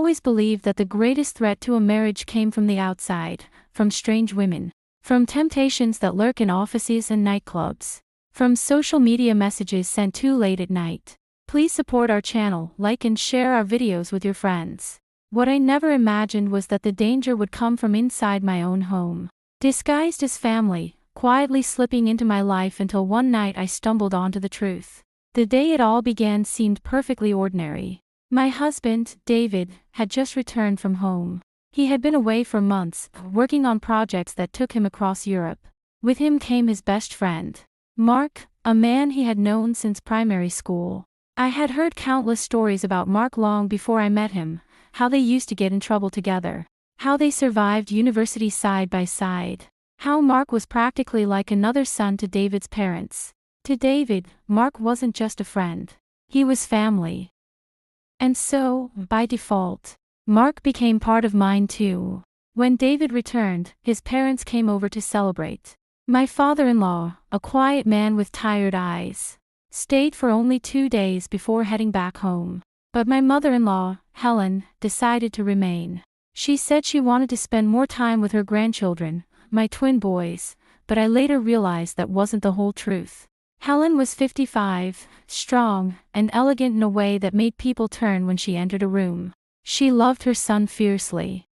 always believed that the greatest threat to a marriage came from the outside, from strange women, from temptations that lurk in offices and nightclubs, from social media messages sent too late at night. Please support our channel, like and share our videos with your friends. What I never imagined was that the danger would come from inside my own home, disguised as family, quietly slipping into my life until one night I stumbled onto the truth. The day it all began seemed perfectly ordinary. My husband, David, had just returned from home. He had been away for months, working on projects that took him across Europe. With him came his best friend, Mark, a man he had known since primary school. I had heard countless stories about Mark long before I met him, how they used to get in trouble together, how they survived university side by side, how Mark was practically like another son to David's parents. To David, Mark wasn't just a friend. He was family. And so, by default, Mark became part of mine too. When David returned, his parents came over to celebrate. My father-in-law, a quiet man with tired eyes, stayed for only 2 days before heading back home. But my mother-in-law, Helen, decided to remain. She said she wanted to spend more time with her grandchildren, my twin boys, but I later realized that wasn't the whole truth. Helen was 55, strong, and elegant in a way that made people turn when she entered a room. She loved her son fiercely.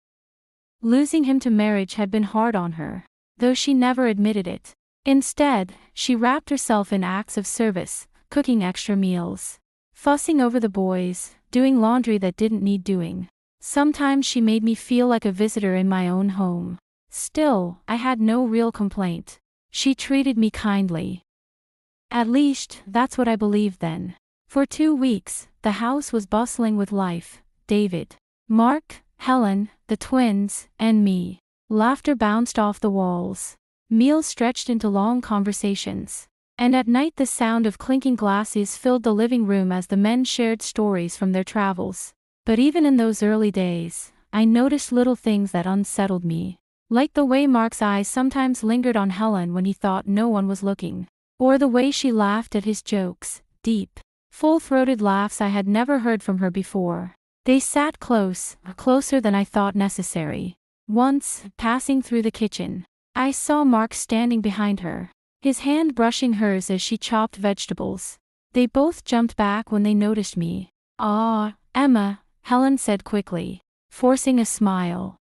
Losing him to marriage had been hard on her, though she never admitted it. Instead, she wrapped herself in acts of service, cooking extra meals, fussing over the boys, doing laundry that didn't need doing. Sometimes she made me feel like a visitor in my own home. Still, I had no real complaint. She treated me kindly. At least, that's what I believed then. For 2 weeks, the house was bustling with life. David, Mark, Helen, the twins, and me. Laughter bounced off the walls. Meals stretched into long conversations. And at night the sound of clinking glasses filled the living room as the men shared stories from their travels. But even in those early days, I noticed little things that unsettled me. Like the way Mark's eyes sometimes lingered on Helen when he thought no one was looking. Or the way she laughed at his jokes, deep, full-throated laughs I had never heard from her before. They sat close, closer than I thought necessary. Once, passing through the kitchen, I saw Mark standing behind her, his hand brushing hers as she chopped vegetables. They both jumped back when they noticed me. "Ah, Emma," Helen said quickly, forcing a smile.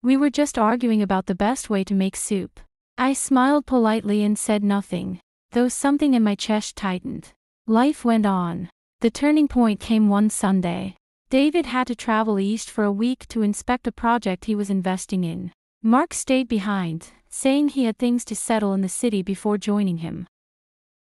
"We were just arguing about the best way to make soup." I smiled politely and said nothing, though something in my chest tightened. Life went on. The turning point came one Sunday. David had to travel east for a week to inspect a project he was investing in. Mark stayed behind, saying he had things to settle in the city before joining him.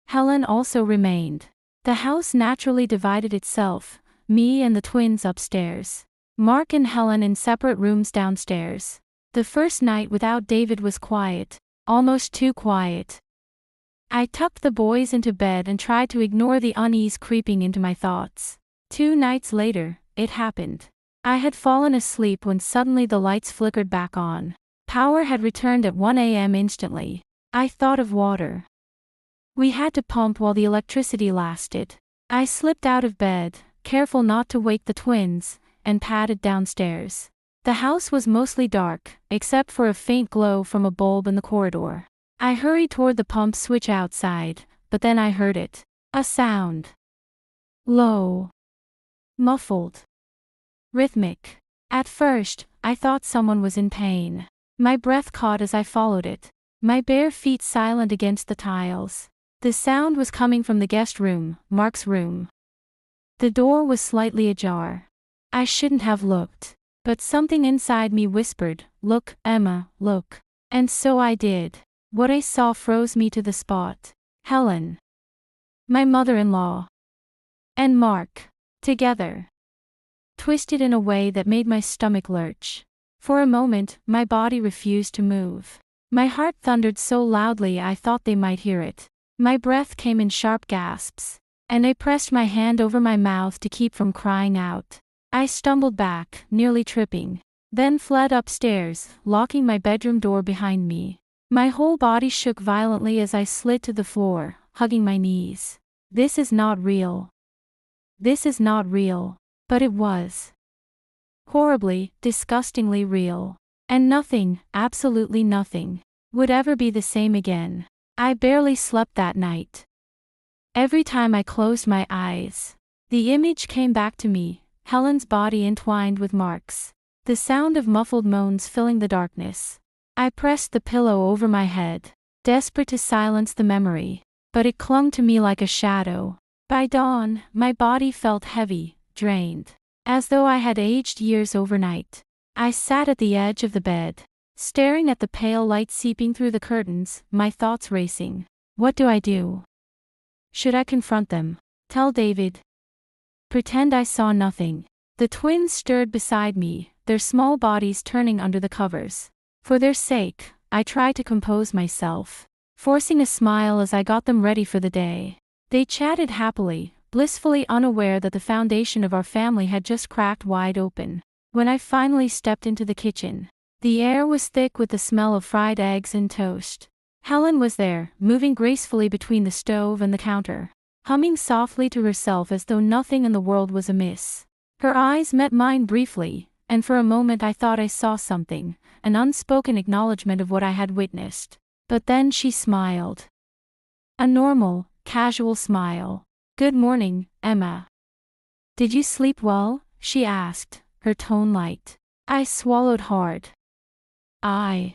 Helen also remained. The house naturally divided itself, me and the twins upstairs, Mark and Helen in separate rooms downstairs. The first night without David was quiet. Almost too quiet. I tucked the boys into bed and tried to ignore the unease creeping into my thoughts. 2 nights later, it happened. I had fallen asleep when suddenly the lights flickered back on. Power had returned at 1 a.m. instantly. I thought of water. We had to pump while the electricity lasted. I slipped out of bed, careful not to wake the twins, and padded downstairs. The house was mostly dark, except for a faint glow from a bulb in the corridor. I hurried toward the pump switch outside, but then I heard it. A sound. Low. Muffled. Rhythmic. At first, I thought someone was in pain. My breath caught as I followed it, my bare feet silent against the tiles. The sound was coming from the guest room, Mark's room. The door was slightly ajar. I shouldn't have looked. But something inside me whispered, "Look, Emma, look." And so I did. What I saw froze me to the spot. Helen, my mother-in-law, and Mark, together, twisted in a way that made my stomach lurch. For a moment, my body refused to move. My heart thundered so loudly I thought they might hear it. My breath came in sharp gasps, and I pressed my hand over my mouth to keep from crying out. I stumbled back, nearly tripping, then fled upstairs, locking my bedroom door behind me. My whole body shook violently as I slid to the floor, hugging my knees. This is not real. This is not real. But it was. Horribly, disgustingly real. And nothing, absolutely nothing, would ever be the same again. I barely slept that night. Every time I closed my eyes, the image came back to me, Helen's body entwined with Mark's. The sound of muffled moans filling the darkness. I pressed the pillow over my head, desperate to silence the memory, but it clung to me like a shadow. By dawn, my body felt heavy, drained, as though I had aged years overnight. I sat at the edge of the bed, staring at the pale light seeping through the curtains, my thoughts racing. What do I do? Should I confront them? Tell David? Pretend I saw nothing? The twins stirred beside me, their small bodies turning under the covers. For their sake, I tried to compose myself, forcing a smile as I got them ready for the day. They chatted happily, blissfully unaware that the foundation of our family had just cracked wide open. When I finally stepped into the kitchen, the air was thick with the smell of fried eggs and toast. Helen was there, moving gracefully between the stove and the counter, humming softly to herself as though nothing in the world was amiss. Her eyes met mine briefly, and for a moment I thought I saw something, an unspoken acknowledgement of what I had witnessed. But then she smiled. A normal, casual smile. "Good morning, Emma. Did you sleep well?" she asked, her tone light. I swallowed hard. I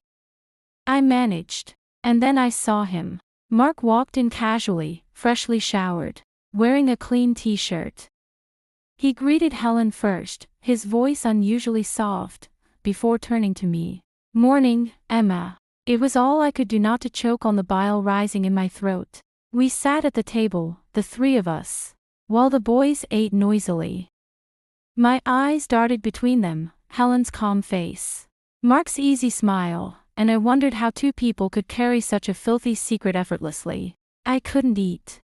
managed. And then I saw him. Mark walked in casually, freshly showered, wearing a clean t-shirt. He greeted Helen first, his voice unusually soft, before turning to me. "Morning, Emma." It was all I could do not to choke on the bile rising in my throat. We sat at the table, the three of us, while the boys ate noisily. My eyes darted between them, Helen's calm face, Mark's easy smile, and I wondered how two people could carry such a filthy secret effortlessly. I couldn't eat.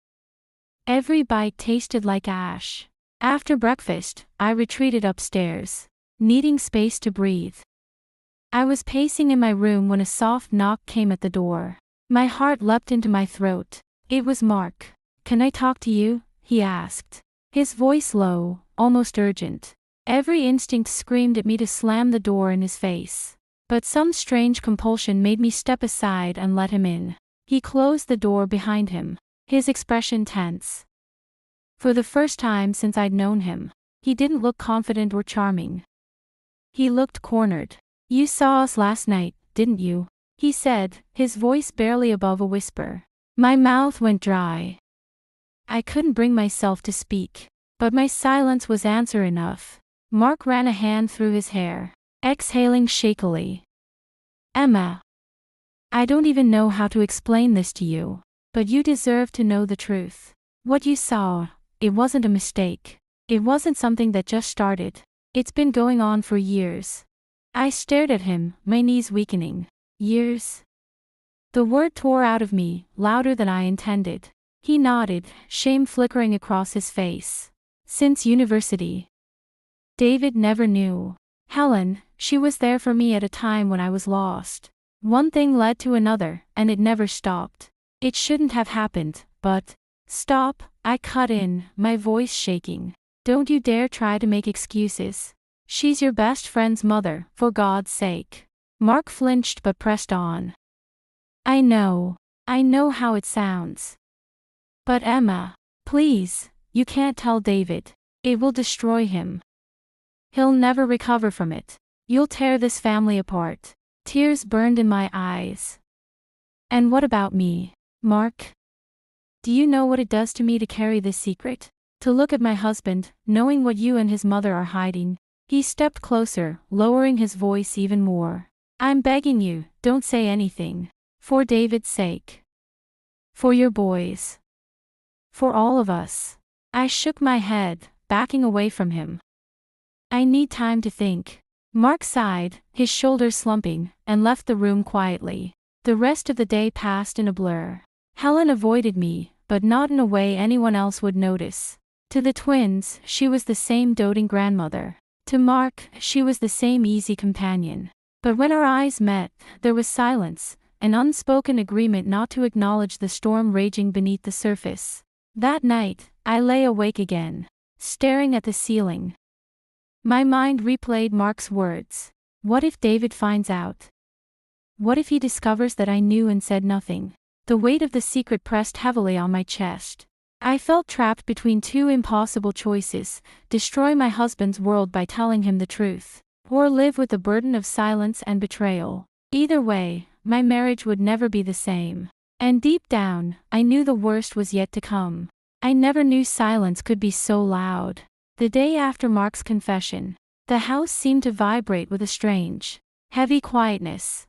Every bite tasted like ash. After breakfast, I retreated upstairs, needing space to breathe. I was pacing in my room when a soft knock came at the door. My heart leapt into my throat. It was Mark. "Can I talk to you?" he asked. His voice low, almost urgent. Every instinct screamed at me to slam the door in his face. But some strange compulsion made me step aside and let him in. He closed the door behind him, his expression tense. For the first time since I'd known him, he didn't look confident or charming. He looked cornered. "You saw us last night, didn't you?" he said, his voice barely above a whisper. My mouth went dry. I couldn't bring myself to speak, but my silence was answer enough. Mark ran a hand through his hair, exhaling shakily. "Emma, I don't even know how to explain this to you, but you deserve to know the truth. What you saw, it wasn't a mistake. It wasn't something that just started. It's been going on for years." I stared at him, my knees weakening. Years? The word tore out of me, louder than I intended. He nodded, shame flickering across his face. "Since university." David never knew. Helen, she was there for me at a time when I was lost. One thing led to another, and it never stopped. It shouldn't have happened, but... "Stop," I cut in, my voice shaking. "Don't you dare try to make excuses. She's your best friend's mother, for God's sake." Mark flinched but pressed on. I know how it sounds. But Emma, please, you can't tell David. It will destroy him. He'll never recover from it. You'll tear this family apart." Tears burned in my eyes. "And what about me, Mark? Do you know what it does to me to carry this secret? To look at my husband, knowing what you and his mother are hiding?" He stepped closer, lowering his voice even more. "I'm begging you, don't say anything. For David's sake. For your boys. For all of us." I shook my head, backing away from him. "I need time to think." Mark sighed, his shoulders slumping, and left the room quietly. The rest of the day passed in a blur. Helen avoided me, but not in a way anyone else would notice. To the twins, she was the same doting grandmother. To Mark, she was the same easy companion. But when our eyes met, there was silence, an unspoken agreement not to acknowledge the storm raging beneath the surface. That night, I lay awake again, staring at the ceiling. My mind replayed Mark's words. What if David finds out? What if he discovers that I knew and said nothing? The weight of the secret pressed heavily on my chest. I felt trapped between two impossible choices: destroy my husband's world by telling him the truth, or live with the burden of silence and betrayal. Either way, my marriage would never be the same. And deep down, I knew the worst was yet to come. I never knew silence could be so loud. The day after Mark's confession, the house seemed to vibrate with a strange, heavy quietness.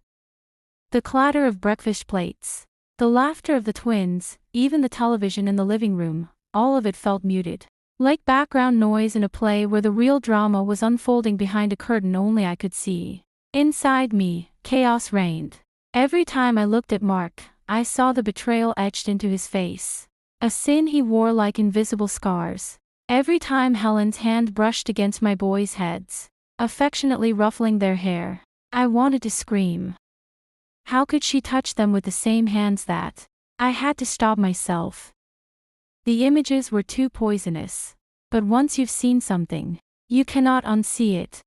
The clatter of breakfast plates, the laughter of the twins, even the television in the living room, all of it felt muted. Like background noise in a play where the real drama was unfolding behind a curtain only I could see. Inside me, chaos reigned. Every time I looked at Mark, I saw the betrayal etched into his face. A sin he wore like invisible scars. Every time Helen's hand brushed against my boys' heads, affectionately ruffling their hair, I wanted to scream. How could she touch them with the same hands that? I had to stop myself. The images were too poisonous. But once you've seen something, you cannot unsee it.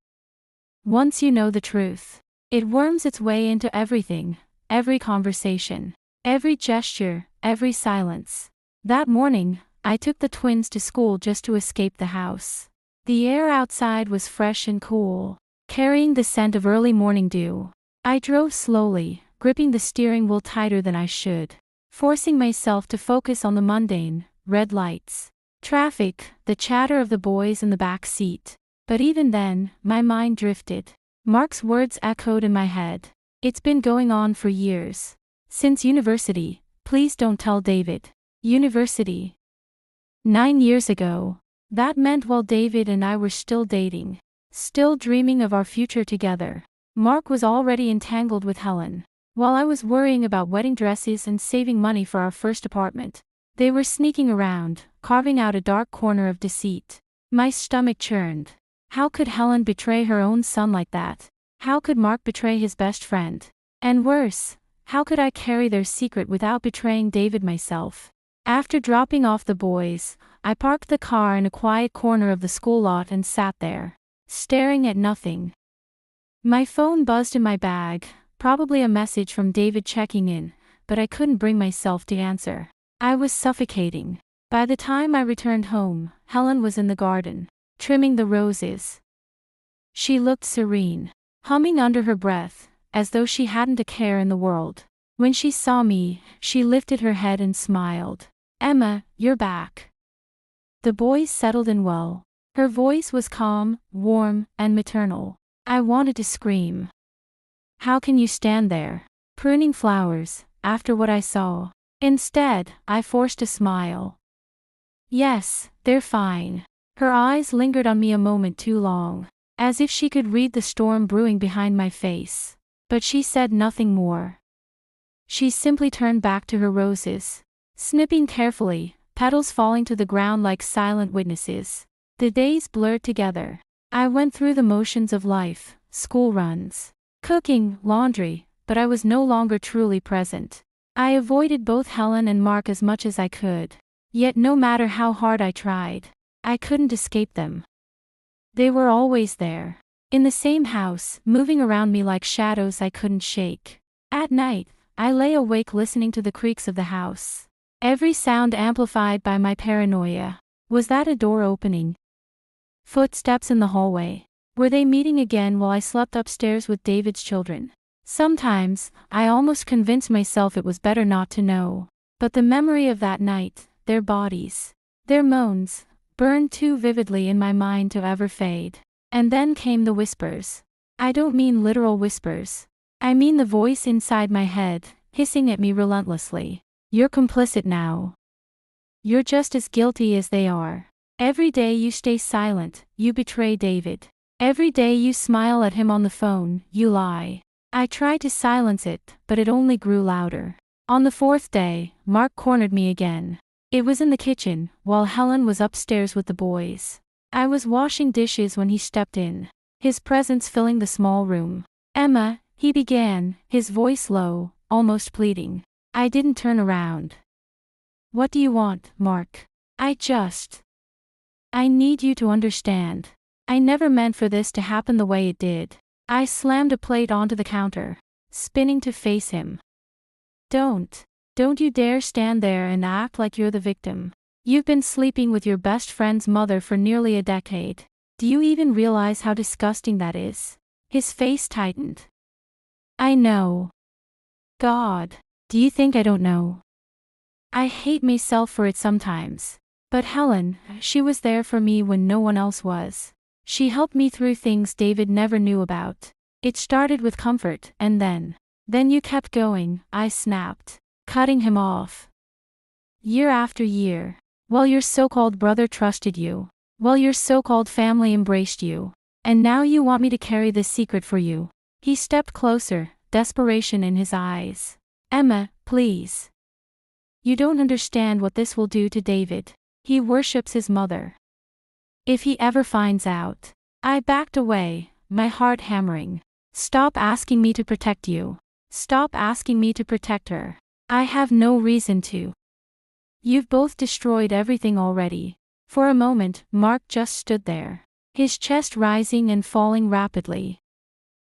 Once you know the truth, it worms its way into everything, every conversation, every gesture, every silence. That morning, I took the twins to school just to escape the house. The air outside was fresh and cool, carrying the scent of early morning dew. I drove slowly, gripping the steering wheel tighter than I should, forcing myself to focus on the mundane: red lights, traffic, the chatter of the boys in the back seat. But even then, my mind drifted. Mark's words echoed in my head. It's been going on for years. Since university. Please don't tell David. University. 9 years ago. That meant while David and I were still dating, still dreaming of our future together, Mark was already entangled with Helen. While I was worrying about wedding dresses and saving money for our first apartment, they were sneaking around, carving out a dark corner of deceit. My stomach churned. How could Helen betray her own son like that? How could Mark betray his best friend? And worse, how could I carry their secret without betraying David myself? After dropping off the boys, I parked the car in a quiet corner of the school lot and sat there, staring at nothing. My phone buzzed in my bag, probably a message from David checking in, but I couldn't bring myself to answer. I was suffocating. By the time I returned home, Helen was in the garden, trimming the roses. She looked serene, humming under her breath, as though she hadn't a care in the world. When she saw me, she lifted her head and smiled. "Emma, you're back." The boys settled in well. Her voice was calm, warm, and maternal. I wanted to scream. "How can you stand there, pruning flowers, after what I saw?" Instead, I forced a smile. "Yes, they're fine." Her eyes lingered on me a moment too long, as if she could read the storm brewing behind my face. But she said nothing more. She simply turned back to her roses, snipping carefully, petals falling to the ground like silent witnesses. The days blurred together. I went through the motions of life: school runs, cooking, laundry, but I was no longer truly present. I avoided both Helen and Mark as much as I could. Yet no matter how hard I tried, I couldn't escape them. They were always there, in the same house, moving around me like shadows I couldn't shake. At night, I lay awake listening to the creaks of the house, every sound amplified by my paranoia. Was that a door opening? Footsteps in the hallway. Were they meeting again while I slept upstairs with David's children? Sometimes, I almost convinced myself it was better not to know. But the memory of that night, their bodies, their moans, burned too vividly in my mind to ever fade. And then came the whispers. I don't mean literal whispers. I mean the voice inside my head, hissing at me relentlessly. "You're complicit now. You're just as guilty as they are. Every day you stay silent, you betray David. Every day you smile at him on the phone, you lie." I tried to silence it, but it only grew louder. On the 4th day, Mark cornered me again. It was in the kitchen, while Helen was upstairs with the boys. I was washing dishes when he stepped in, his presence filling the small room. "Emma," he began, his voice low, almost pleading. I didn't turn around. "What do you want, Mark?" I need you to understand. I never meant for this to happen the way it did. I slammed a plate onto the counter, spinning to face him. Don't you dare stand there and act like you're the victim. You've been sleeping with your best friend's mother for nearly a decade. Do you even realize how disgusting that is? His face tightened. I know. God, do you think I don't know? I hate myself for it sometimes. But Helen, she was there for me when no one else was. She helped me through things David never knew about. It started with comfort, and then you kept going, I snapped, cutting him off. Year after year. While your so-called brother trusted you. While your so-called family embraced you. And now you want me to carry this secret for you. He stepped closer, desperation in his eyes. Emma, please. You don't understand what this will do to David. He worships his mother. If he ever finds out. I backed away, my heart hammering. Stop asking me to protect you. Stop asking me to protect her. I have no reason to. You've both destroyed everything already. For a moment, Mark just stood there, his chest rising and falling rapidly.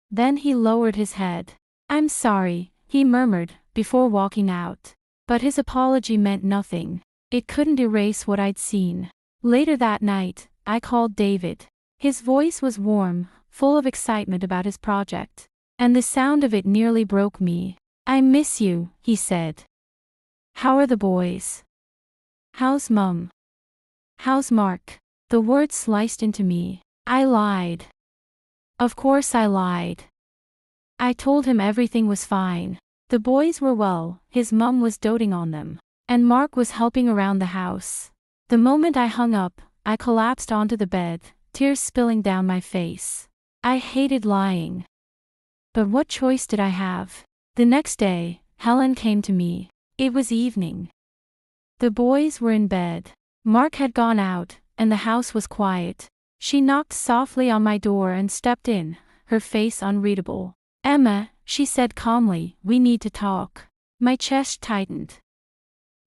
Then he lowered his head. I'm sorry, he murmured, before walking out. But his apology meant nothing. It couldn't erase what I'd seen. Later that night, I called David. His voice was warm, full of excitement about his project. And the sound of it nearly broke me. I miss you, he said. How are the boys? How's Mum? How's Mark? The words sliced into me. I lied. Of course I lied. I told him everything was fine. The boys were well, his mum was doting on them. And Mark was helping around the house. The moment I hung up, I collapsed onto the bed, tears spilling down my face. I hated lying. But what choice did I have? The next day, Helen came to me. It was evening. The boys were in bed. Mark had gone out, and the house was quiet. She knocked softly on my door and stepped in, her face unreadable. Emma, she said calmly, we need to talk. My chest tightened.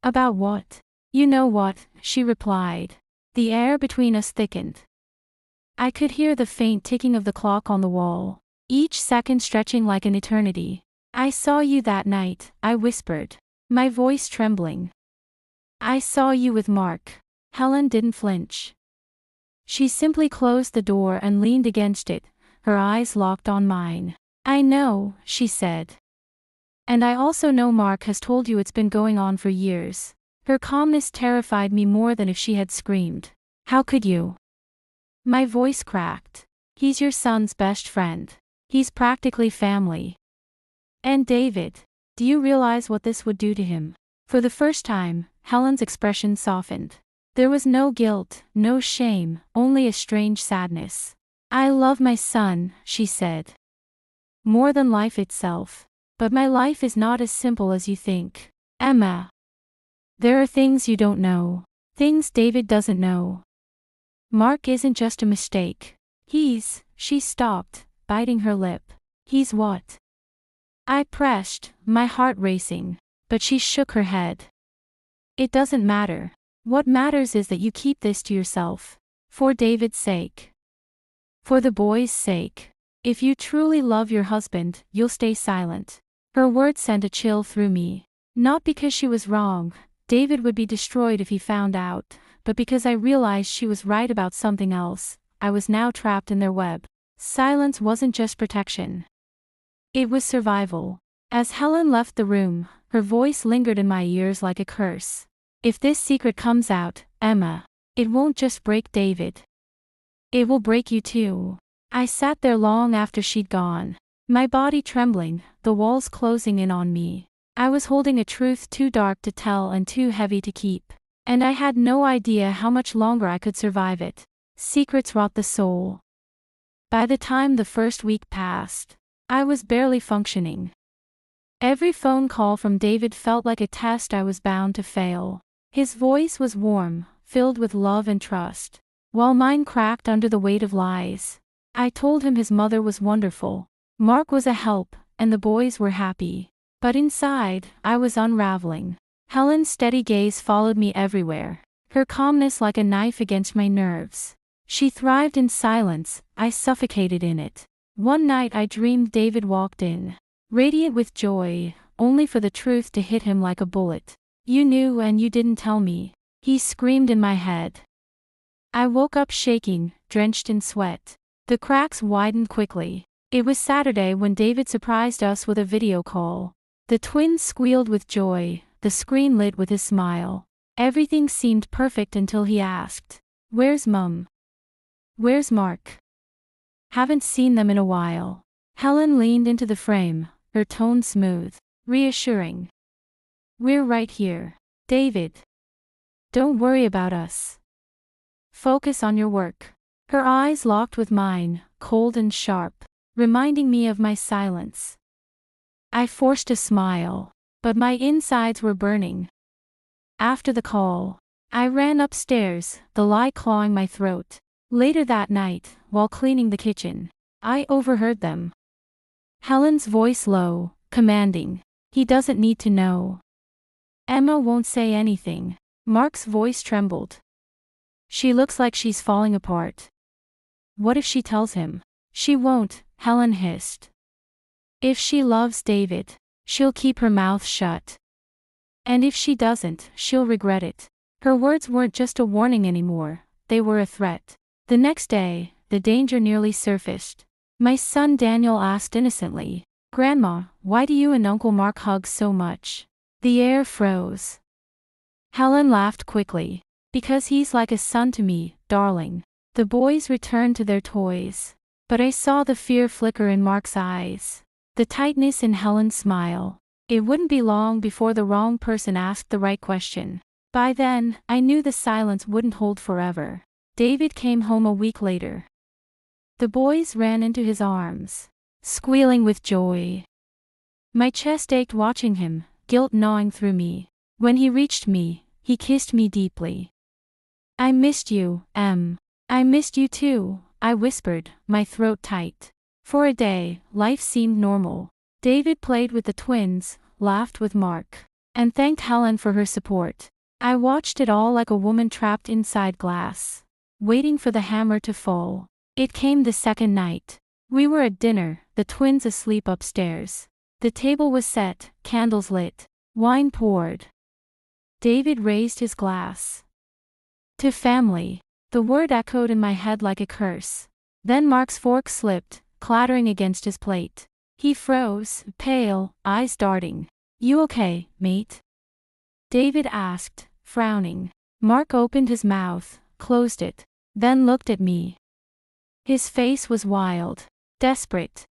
About what? You know what, she replied. The air between us thickened. I could hear the faint ticking of the clock on the wall, each second stretching like an eternity. I saw you that night, I whispered, my voice trembling. I saw you with Mark. Helen didn't flinch. She simply closed the door and leaned against it, her eyes locked on mine. I know, she said. And I also know Mark has told you it's been going on for years. Her calmness terrified me more than if she had screamed. How could you? My voice cracked. He's your son's best friend. He's practically family. And David, do you realize what this would do to him? For the first time, Helen's expression softened. There was no guilt, no shame, only a strange sadness. I love my son, she said. More than life itself. But my life is not as simple as you think. Emma. There are things you don't know. Things David doesn't know. Mark isn't just a mistake. She stopped, biting her lip. He's what? I pressed, my heart racing. But she shook her head. It doesn't matter. What matters is that you keep this to yourself. For David's sake. For the boys' sake. If you truly love your husband, you'll stay silent. Her words sent a chill through me. Not because she was wrong, David would be destroyed if he found out, but because I realized she was right about something else. I was now trapped in their web. Silence wasn't just protection. It was survival. As Helen left the room, her voice lingered in my ears like a curse. If this secret comes out, Emma, it won't just break David. It will break you too. I sat there long after she'd gone. My body trembling, the walls closing in on me. I was holding a truth too dark to tell and too heavy to keep. And I had no idea how much longer I could survive it. Secrets rot the soul. By the time the first week passed, I was barely functioning. Every phone call from David felt like a test I was bound to fail. His voice was warm, filled with love and trust, while mine cracked under the weight of lies. I told him his mother was wonderful. Mark was a help, and the boys were happy. But inside, I was unraveling. Helen's steady gaze followed me everywhere, her calmness like a knife against my nerves. She thrived in silence, I suffocated in it. One night I dreamed David walked in, radiant with joy, only for the truth to hit him like a bullet. "You knew and you didn't tell me," he screamed in my head. I woke up shaking, drenched in sweat. The cracks widened quickly. It was Saturday when David surprised us with a video call. The twins squealed with joy, the screen lit with his smile. Everything seemed perfect until he asked, "Where's Mum? Where's Mark? Haven't seen them in a while." Helen leaned into the frame, her tone smooth, reassuring. "We're right here, David. Don't worry about us. Focus on your work." Her eyes locked with mine, cold and sharp, reminding me of my silence. I forced a smile, but my insides were burning. After the call, I ran upstairs, the lie clawing my throat. Later that night, while cleaning the kitchen, I overheard them. Helen's voice low, commanding, "He doesn't need to know." Emma won't say anything. Mark's voice trembled. "She looks like she's falling apart." "What if she tells him?" "She won't," Helen hissed. "If she loves David, she'll keep her mouth shut. And if she doesn't, she'll regret it." Her words weren't just a warning anymore, they were a threat. The next day, the danger nearly surfaced. My son Daniel asked innocently, "Grandma, why do you and Uncle Mark hug so much?" The air froze. Helen laughed quickly. "Because he's like a son to me, darling." The boys returned to their toys. But I saw the fear flicker in Mark's eyes, the tightness in Helen's smile. It wouldn't be long before the wrong person asked the right question. By then, I knew the silence wouldn't hold forever. David came home a week later. The boys ran into his arms, squealing with joy. My chest ached watching him, guilt gnawing through me. When he reached me, he kissed me deeply. "I missed you, Em." "I missed you too," I whispered, my throat tight. For a day, life seemed normal. David played with the twins, laughed with Mark, and thanked Helen for her support. I watched it all like a woman trapped inside glass, waiting for the hammer to fall. It came the second night. We were at dinner, the twins asleep upstairs. The table was set, candles lit, wine poured. David raised his glass. "To family." The word echoed in my head like a curse. Then Mark's fork slipped, clattering against his plate. He froze, pale, eyes darting. "You okay, mate?" David asked, frowning. Mark opened his mouth, closed it, then looked at me. His face was wild, desperate.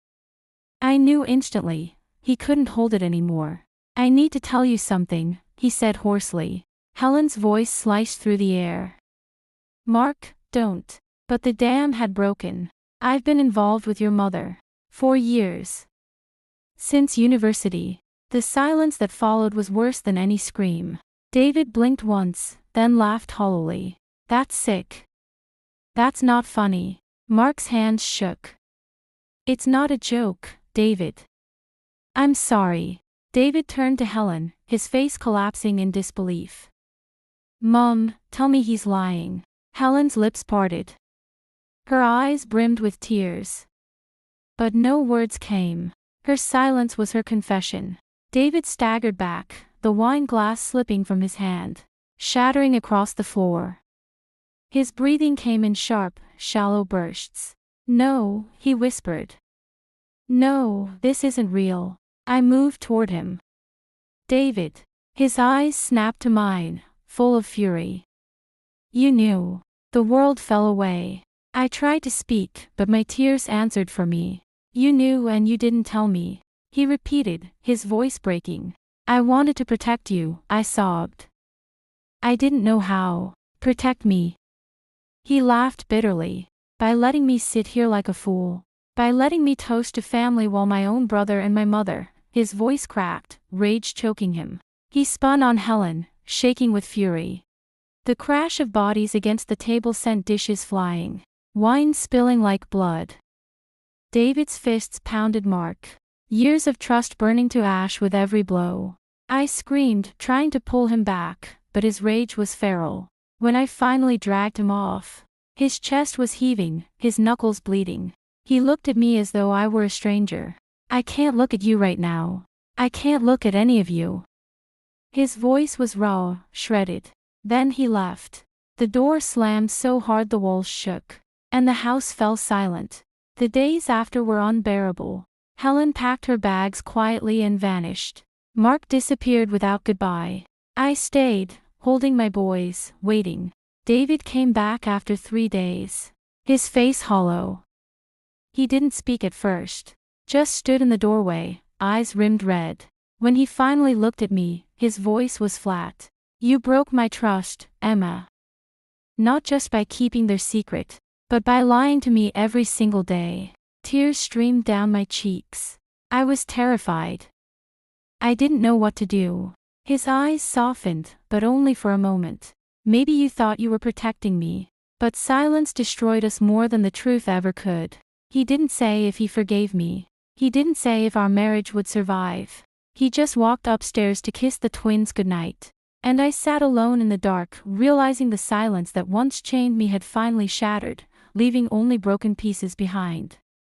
I knew instantly, he couldn't hold it anymore. "I need to tell you something," he said hoarsely. Helen's voice sliced through the air. "Mark, don't." But the dam had broken. "I've been involved with your mother. For years. Since university." The silence that followed was worse than any scream. David blinked once, then laughed hollowly. "That's sick. That's not funny." Mark's hands shook. "It's not a joke, David." "I'm sorry." David turned to Helen, his face collapsing in disbelief. "Mum, tell me he's lying." Helen's lips parted. Her eyes brimmed with tears. But no words came. Her silence was her confession. David staggered back, the wine glass slipping from his hand, shattering across the floor. His breathing came in sharp, shallow bursts. "No," he whispered. "No, this isn't real." I moved toward him. "David." His eyes snapped to mine, full of fury. "You knew." The world fell away. I tried to speak, but my tears answered for me. "You knew and you didn't tell me," he repeated, his voice breaking. "I wanted to protect you," I sobbed. "I didn't know how." "Protect me." He laughed bitterly. "By letting me sit here like a fool. By letting me toast to family while my own brother and my mother." His voice cracked, rage choking him. He spun on Helen, shaking with fury. The crash of bodies against the table sent dishes flying, wine spilling like blood. David's fists pounded Mark, years of trust burning to ash with every blow. I screamed, trying to pull him back, but his rage was feral. When I finally dragged him off, His chest was heaving, his knuckles bleeding. He looked at me as though I were a stranger. I can't look at you right now. I can't look at any of you. His voice was raw, shredded. Then he left. The door slammed so hard the walls shook. And the house fell silent. The days after were unbearable. Helen packed her bags quietly and vanished. Mark disappeared without goodbye. I stayed, holding my boys, waiting. David came back after 3 days. His face hollow. He didn't speak at first. Just stood in the doorway, eyes rimmed red. When he finally looked at me, his voice was flat. You broke my trust, Emma. Not just by keeping their secret, but by lying to me every single day. Tears streamed down my cheeks. I was terrified. I didn't know what to do. His eyes softened, but only for a moment. Maybe you thought you were protecting me. But silence destroyed us more than the truth ever could. He didn't say if he forgave me. He didn't say if our marriage would survive. He just walked upstairs to kiss the twins goodnight. And I sat alone in the dark, realizing the silence that once chained me had finally shattered, leaving only broken pieces behind.